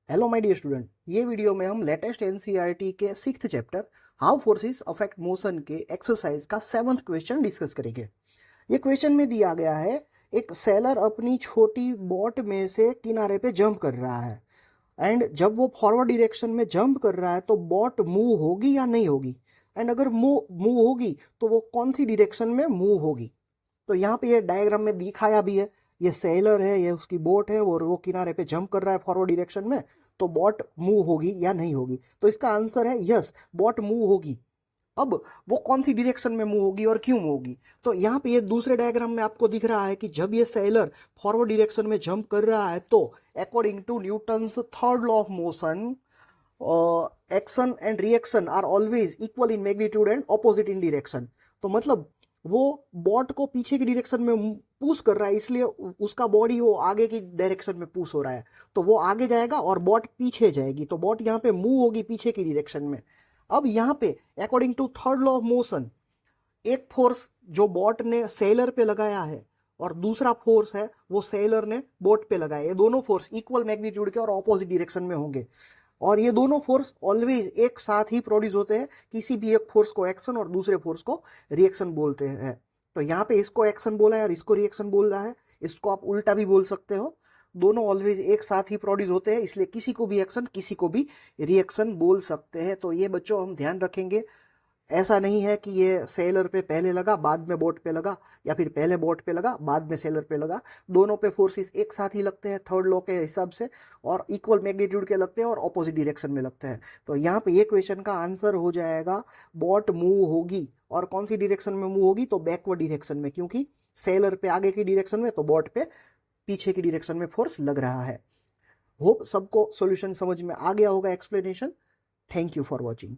Hello my dear student, ये video में हम लेटेस्ट एनसीईआरटी के 6th chapter how forces affect motion के एक्सरसाइज का 7th क्वेश्चन डिस्कस करेंगे। ये क्वेश्चन में दिया गया है, एक सेलर अपनी छोटी बोट में से किनारे पे जंप कर रहा है एंड जब वो फॉरवर्ड डायरेक्शन में जंप कर रहा है तो बोट मूव होगी या नहीं होगी, एंड अगर मूव होगी तो वो कौन सी डायरेक्शन में मूव होगी। तो यहाँ पे ये डायग्राम में दिखाया भी है, ये सेलर है, ये उसकी बोट है और वो किनारे पे जंप कर रहा है फॉरवर्ड डायरेक्शन में, तो बोट मूव होगी या नहीं होगी। तो इसका आंसर है यस, बोट मूव होगी। अब वो कौन सी डायरेक्शन में मूव होगी और क्यों मूव होगी, तो यहाँ पे ये दूसरे डायग्राम में आपको दिख रहा है कि जब ये सेलर फॉरवर्ड डायरेक्शन में जंप कर रहा है तो according to Newton's third law of motion action and reaction are always equal in magnitude and opposite in direction. तो मतलब वो बॉट को पीछे की डायरेक्शन में पुश कर रहा है, इसलिए उसका बॉडी वो आगे की डायरेक्शन में पुश हो रहा है, तो वो आगे जाएगा और बॉट पीछे जाएगी, तो बॉट यहाँ पे मूव होगी पीछे की डायरेक्शन में। अब यहाँ पे according to third law of motion एक फोर्स जो बॉट ने सेलर पे लगाया है और दूसरा फोर्स है वो सेलर ने बोट पे लगाया, ये दोनों फोर्स इक्वल मैग्नीट्यूड के और ऑपोजिट डायरेक्शन में होंगे और ये दोनों फोर्स ऑलवेज एक साथ ही प्रोड्यूस होते हैं। किसी भी एक फोर्स को एक्शन और दूसरे फोर्स को रिएक्शन बोलते हैं। तो यहाँ पे इसको एक्शन बोला है और इसको रिएक्शन बोल रहा है, इसको आप उल्टा भी बोल सकते हो। दोनों ऑलवेज एक साथ ही प्रोड्यूस होते हैं, इसलिए किसी को भी एक्शन किसी को भी रिएक्शन बोल सकते हैं। तो ये बच्चों हम ध्यान रखेंगे, ऐसा नहीं है कि ये सेलर पे पहले लगा बाद में बोट पे लगा, या फिर पहले बोट पे लगा बाद में सेलर पे लगा। दोनों पे फोर्सेस एक साथ ही लगते हैं थर्ड लॉ के हिसाब से, और इक्वल मैग्नीट्यूड के लगते हैं और ऑपोजिट डायरेक्शन में लगते हैं। तो यहाँ पे ये क्वेश्चन का आंसर हो जाएगा बोट मूव होगी, और कौन सी डायरेक्शन में मूव होगी, तो बैकवर्ड डायरेक्शन में, क्योंकि सेलर पे आगे की डायरेक्शन में तो बोट पे पीछे की डायरेक्शन में फोर्स लग रहा है। होप सबको सॉल्यूशन समझ में आ गया होगा, explanation. Thank you for watching.